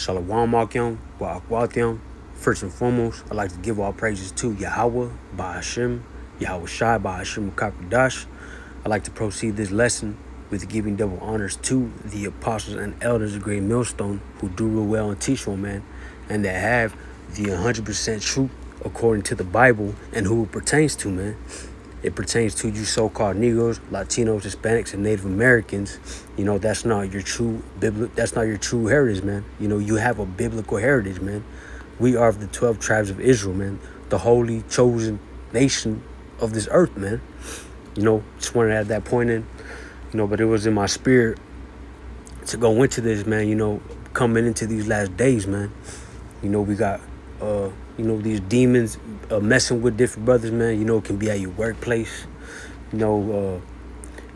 Shalom Akim, Wa'akwathiam. First and foremost, I'd like to give all praises to Yahweh, Ba'ashem, Yahweh Shai, Ba'ashem Makakwadash. I'd like to proceed this lesson with giving double honors to the apostles and elders of Great Millstone who do real well and teach one, man, and that have the 100% truth according to the Bible and who it pertains to, man. It pertains to you so-called Negroes, Latinos, Hispanics, and Native Americans. You know, that's not your true heritage, man. You know, you have a biblical heritage, man. We are of the 12 tribes of Israel, man. The holy, chosen nation of this earth, man. You know, just wanted to add that point in. You know, but it was in my spirit to go into this, man, you know, coming into these last days, man. You know, we got, you know, these demons messing with different brothers, man. You know, it can be at your workplace. You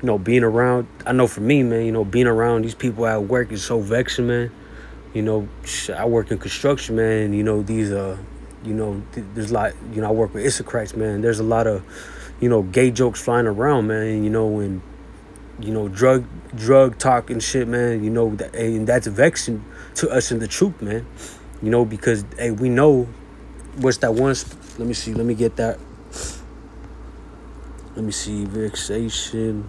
know, being around. I know for me, man, you know, being around these people at work is so vexing, man. You know, I work in construction, man. And, you know, these, you know, there's a lot, you know, I work with Issacharites, man. There's a lot of, you know, gay jokes flying around, man. And, you know, and, you know, drug talk and shit, man. You know, and that's vexing to us in the truth, man. You know, because, hey, we know what's that one. Let me see. Let me get that. Let me see. Vexation.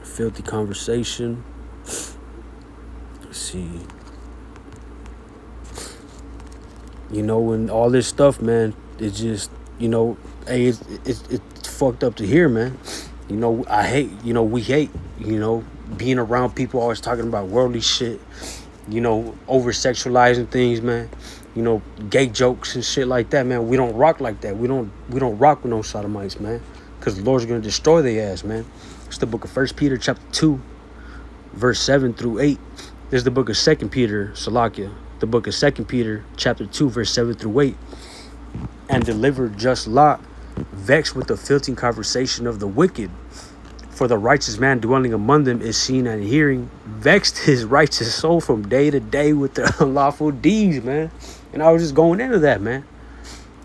Filthy conversation. Let's see. You know, and all this stuff, man, it's just, you know, hey, it's fucked up to hear, man. You know, I hate, you know, we hate, you know, being around people always talking about worldly shit, you know, over-sexualizing things, man. You know, gay jokes and shit like that, man. We don't rock like that. We don't rock with no sodomites, man, because the Lord's going to destroy their ass, man. It's the book of 1 Peter chapter 2, verse 7 through 8. There's the book of 2 Peter, Salakia. The book of 2 Peter chapter 2, verse 7 through 8. And delivered just Lot, vexed with the filthy conversation of the wicked. For the righteous man dwelling among them is seen and hearing, vexed his righteous soul from day to day with their unlawful deeds, man. And I was just going into that, man.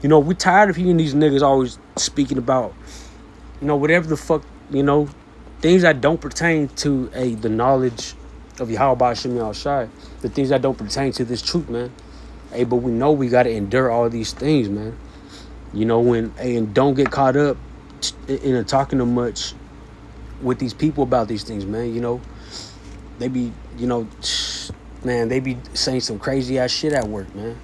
You know, we tired of hearing these niggas always speaking about, you know, whatever the fuck, you know, things that don't pertain to the knowledge of Yahweh Ba'ashem Yahweh Shai, the things that don't pertain to this truth, man. Hey, but we know we got to endure all these things, man. You know, and don't get caught up in talking too much with these people about these things, man. You know, they be, you know, man, they be saying some crazy ass shit at work, man.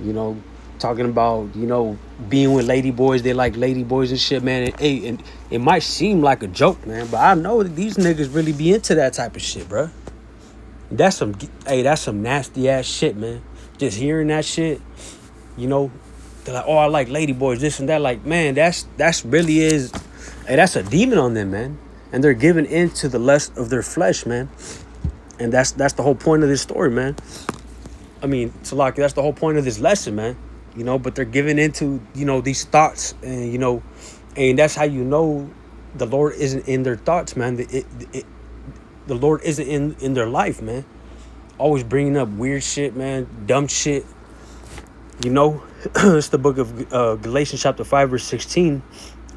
You know, talking about, you know, being with lady boys, they like lady boys and shit, man. And it might seem like a joke, man, but I know that these niggas really be into that type of shit, bro. That's some nasty ass shit, man. Just hearing that shit, you know, they're like, oh, I like lady boys, this and that. Like, man, that's really is, hey, that's a demon on them, man. And they're giving in to the lust of their flesh, man. And that's the whole point of this story, man. I mean, Salaki, that's the whole point of this lesson, man. You know, but they're giving into, you know, these thoughts, and, you know, and that's how you know the Lord isn't in their thoughts, man. The Lord isn't in their life, man. Always bringing up weird shit, man, dumb shit. You know, it's the book of Galatians chapter 5, verse 16.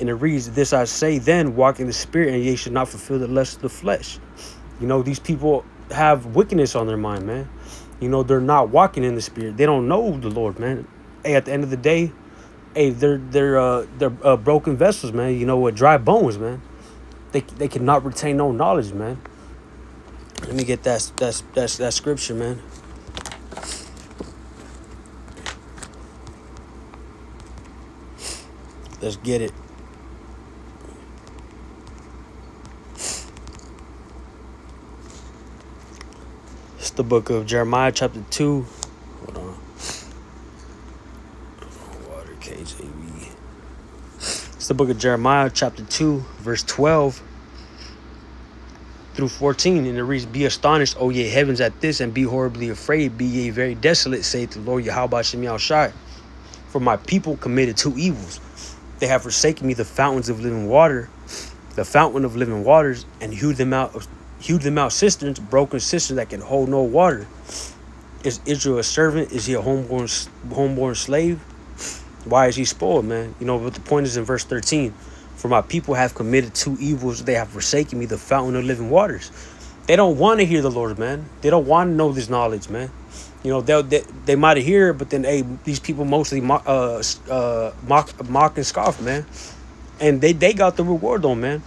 And it reads, this I say then, walk in the spirit, and ye should not fulfill the lust of the flesh. You know, these people have wickedness on their mind, man. You know, they're not walking in the spirit. They don't know the Lord, man. Hey, at the end of the day, hey, they're broken vessels, man. You know, with dry bones, man. They cannot retain no knowledge, man. Let me get that scripture, man. Let's get it. It's the book of Jeremiah chapter 2. Hold on. Water KJV. It's the book of Jeremiah chapter 2, verse 12 through 14. And it reads, be astonished, O ye heavens, at this, and be horribly afraid. Be ye very desolate, saith the Lord Yahweh Ba'ashem Yahweh Shai. For my people committed two evils. They have forsaken me the fountains of living water, the fountain of living waters, and hewed them out cisterns, broken cisterns that can hold no water. Is Israel a servant? Is he a homeborn slave? Why is he spoiled, man? You know, but the point is in verse 13. For my people have committed two evils. They have forsaken me, the fountain of living waters. They don't want to hear the Lord, man. They don't want to know this knowledge, man. You know, they might hear it, but then, hey, these people mostly mock and scoff, man. And they got the reward, though, man.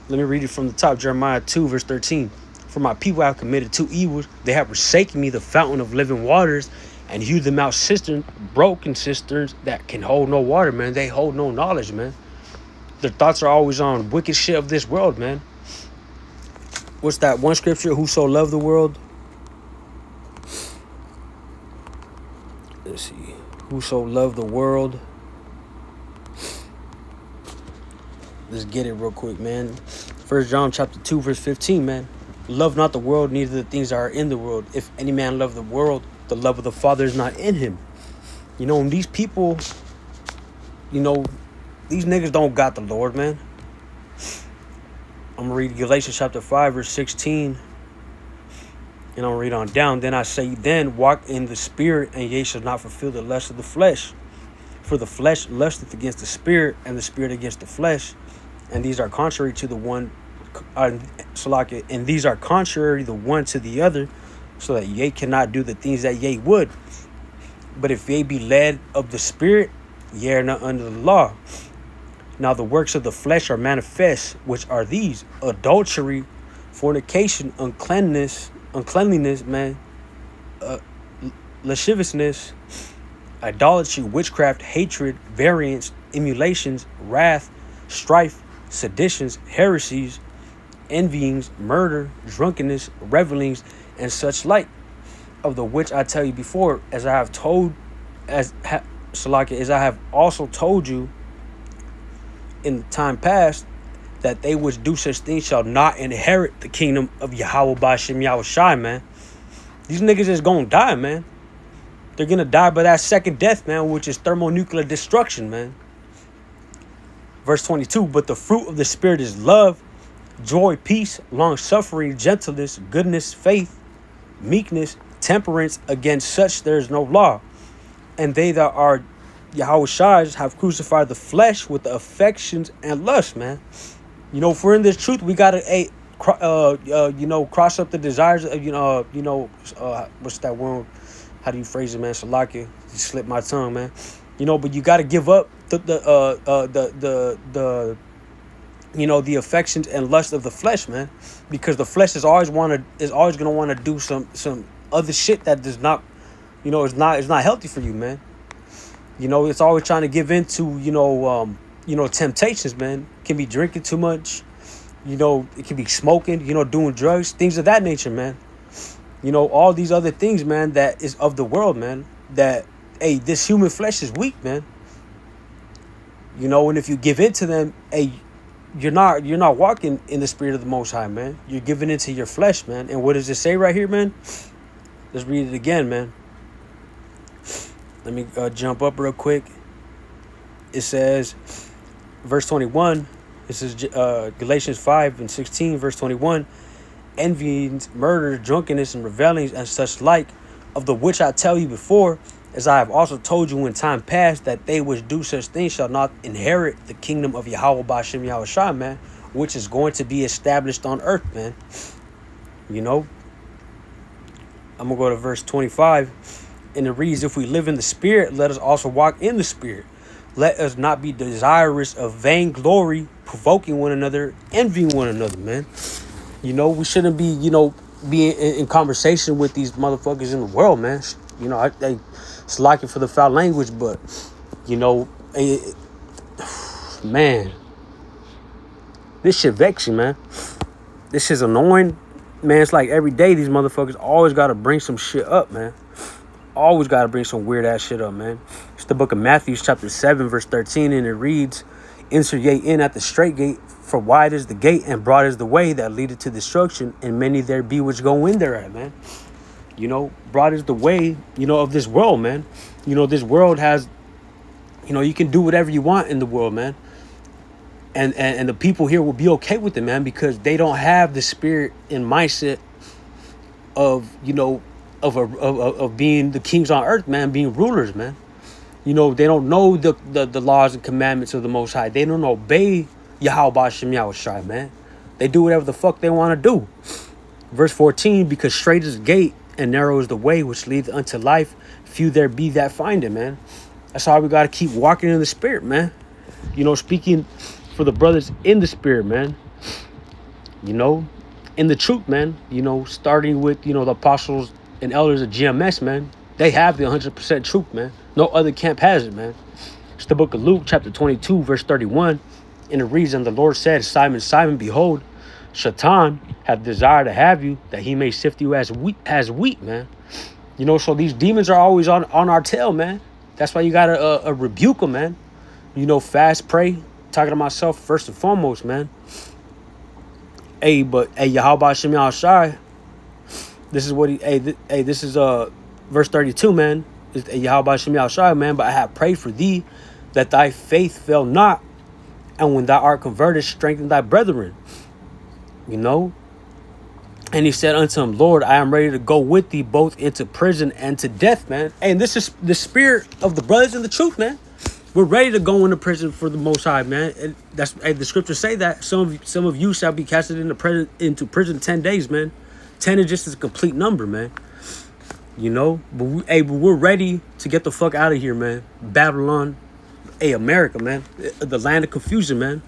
Let me read it from the top. Jeremiah 2, verse 13. For my people have committed two evils. They have forsaken me, the fountain of living waters, and hewed them out cisterns, broken cisterns that can hold no water, man. They hold no knowledge, man. Their thoughts are always on wicked shit of this world, man. What's that one scripture? Whoso loved the world? Let's see. Whoso loved the world. Let's get it real quick, man. 1 John chapter 2, verse 15, man. Love not the world, neither the things that are in the world. If any man love the world, the love of the Father is not in him. You know, and these people, you know, these niggas don't got the Lord, man. I'm going to read Galatians chapter 5, verse 16. And I'll read on down. Then I say, then walk in the spirit, and ye shall not fulfill the lust of the flesh. For the flesh lusteth against the spirit, and the spirit against the flesh. And these are contrary to the one, and these are contrary the one to the other, so that ye cannot do the things that ye would. But if ye be led of the spirit, ye are not under the law. Now the works of the flesh are manifest, which are these: adultery, fornication, uncleanness, man, lasciviousness, idolatry, witchcraft, hatred, variance, emulations, wrath, strife, seditions, heresies, envyings, murder, drunkenness, revelings, and such like, of the which I tell you before, as I have also told you in time past, that they which do such things shall not inherit the kingdom of Yahweh B'Shem Yahushai, man. These niggas is gonna die, man. They're gonna die by that second death, man, which is thermonuclear destruction, man. Verse 22, but the fruit of the Spirit is love, joy, peace, long-suffering, gentleness, goodness, faith, meekness, temperance. Against such there is no law. And they that are Yahushai's have crucified the flesh with the affections and lust, man. You know, if we're in this truth, we gotta cross up the desires of, what's that word? How do you phrase it, man? Salakia. You slipped my tongue, man. You know, but you gotta give up the affections and lust of the flesh, man, because the flesh is always gonna want to do some other shit that does not, is not healthy for you, man. You know, it's always trying to give into, temptations, man. It can be drinking too much. It can be smoking, doing drugs, things of that nature, man. All these other things, man, that is of the world, man, that, hey, this human flesh is weak, man. And if you give in to them, hey, you're not walking in the spirit of the Most High, man. You're giving into your flesh, man. And what does it say right here, man? Let's read it again, man. Let me jump up real quick. It says, verse 21. This is Galatians 5 and 16, verse 21. Envyings, murder, drunkenness, and revelings, and such like, of the which I tell you before, as I have also told you in time past, that they which do such things shall not inherit the kingdom of Yahweh B'Shem Yahushai, man, which is going to be established on earth, man. I'm going to go to verse 25. And it reads, if we live in the spirit, let us also walk in the spirit. Let us not be desirous of vainglory, provoking one another, envying one another, man. We shouldn't be, being in conversation with these motherfuckers in the world, man. It's lacking for the foul language, but, man, this shit vexing, man. This shit's annoying, man. It's like every day these motherfuckers always got to bring some shit up, man. Always got to bring some weird ass shit up, man. It's the book of Matthew, chapter 7, verse 13, and it reads, enter ye in at the straight gate, for wide is the gate and broad is the way that leadeth to destruction, and many there be which go in thereat, man. Broad is the way, of this world, man. This world has, you can do whatever you want in the world, man. And the people here will be okay with it, man, because they don't have the spirit and mindset of, of being the kings on earth, man, being rulers, man. They don't know the laws and commandments of the Most High. They don't obey Yahweh B'Shem Yahushai, man. They do whatever the fuck they want to do. Verse 14, because straight is the gate and narrow is the way which leadeth unto life, few there be that find it, man. That's why we got to keep walking in the spirit, man. You know, speaking for the brothers in the spirit, man. You know, in the truth, man. You know, starting with, you know, the apostles and elders of GMS, man. They have the 100% truth, man. No other camp has it, man. It's the book of Luke, chapter 22, verse 31. And it reads, and the Lord said, Simon, Simon, behold, Satan hath desired to have you, that he may sift you as wheat, man. You know, so these demons are always on our tail, man. That's why you got to rebuke them, man. You know, fast, pray. Talking to myself first and foremost, man. Hey, but, hey, Yahweh Shem Shai. This is what he, this is verse 32, man. It's Yahweh Shem Shai, man. But I have prayed for thee, that thy faith fail not. And when thou art converted, strengthen thy brethren. You know? And he said unto him, Lord, I am ready to go with thee both into prison and to death, man. And this is the spirit of the brothers in the truth, man. We're ready to go into prison for the Most High, man. And that's, hey, the scriptures say that some of you shall be casted into prison 10 days, man. 10 is just a complete number, man. You know, but we're ready to get the fuck out of here, man. Babylon, America, man. The land of confusion, man.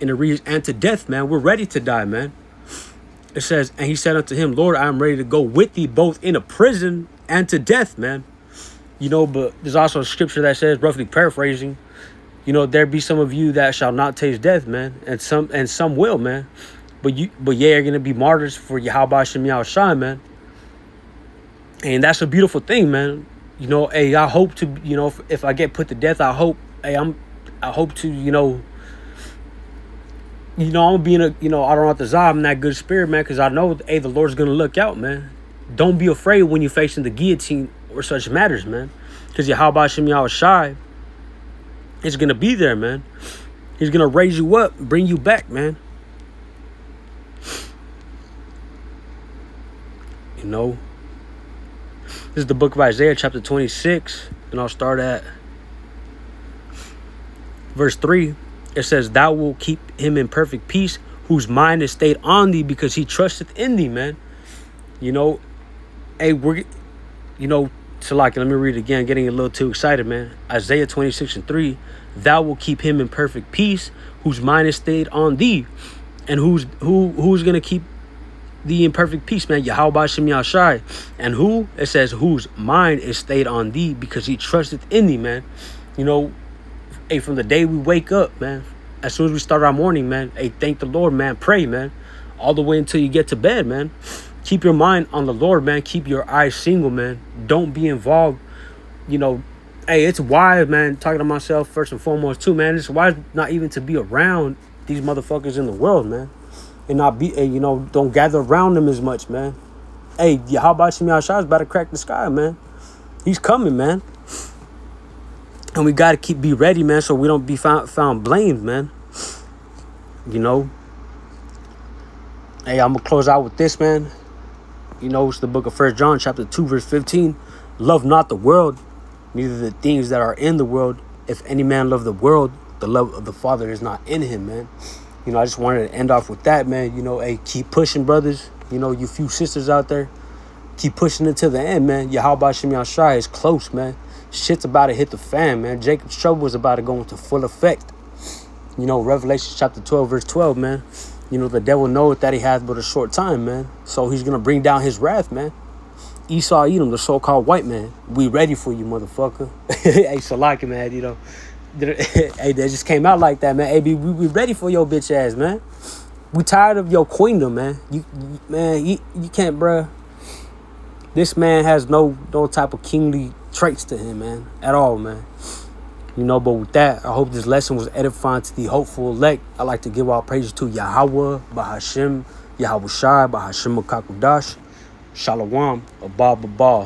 And to death, man. We're ready to die, man. It says, and he said unto him, Lord, I am ready to go with thee both into prison and to death, man. You know, but there's also a scripture that says, roughly paraphrasing, you know, there be some of you that shall not taste death, man, and some will, man. But yeah, are gonna be martyrs for Yahweh Shem Yahushua, man. And that's a beautiful thing, man. You know, hey, I hope to, you know, if I get put to death, I hope to, you know, I'm gonna be in a, you know, I don't have to zah, I'm in that good spirit, man, because I know, hey, the Lord's gonna look out, man. Don't be afraid when you're facing the guillotine or such matters, man, because Yahweh Shem Yahushua is gonna be there, man. He's gonna raise you up, bring you back, man. You know, this is the book of Isaiah, chapter 26, and I'll start at verse 3. It says, thou wilt keep him in perfect peace, whose mind is stayed on thee, because he trusteth in thee, man. You know, hey, you know, Salaki, let me read it again, getting a little too excited, man. Isaiah 26 and 3, thou wilt keep him in perfect peace, whose mind is stayed on thee. And who's going to keep thee in perfect peace, man? Yahweh Shem Yahushua. And who? It says, whose mind is stayed on thee, because he trusteth in thee, man. You know, hey, from the day we wake up, man, as soon as we start our morning, man, hey, thank the Lord, man, pray, man, all the way until you get to bed, man. Keep your mind on the Lord, man. Keep your eyes single, man. Don't be involved. You know, hey, it's wise, man, talking to myself first and foremost, too, man. It's wise not even to be around these motherfuckers in the world, man. And not be, you know, don't gather around them as much, man. Hey, Yahweh Shem Yahushua is about to crack the sky, man. He's coming, man. And we got to be ready, man, so we don't be found blamed, man. You know. Hey, I'm going to close out with this, man. You know, it's the book of 1 John, chapter 2, verse 15. Love not the world, neither the things that are in the world. If any man love the world, the love of the Father is not in him, man. You know, I just wanted to end off with that, man. You know, hey, keep pushing, brothers. You know, you few sisters out there. Keep pushing it to the end, man. Yahweh Shem Yahushua is close, man. Shit's about to hit the fan, man. Jacob's trouble is about to go into full effect. You know, Revelation chapter 12, verse 12, man. You know, the devil knoweth that he hath but a short time, man. So he's going to bring down his wrath, man. Esau, Edom, the so-called white man. We ready for you, motherfucker. Hey, Salaki, man, you know. Hey, they just came out like that, man. Hey, we ready for your bitch ass, man. We tired of your queendom, man. You can't, bruh. This man has no type of kingly traits to him, man, at all, man. You know, but with that, I hope this lesson was edifying to the hopeful elect. I like to give all praises to Yahweh, Bahashem, Yahushua, Bahashem Makakudash, Shalom, Abba, Baba.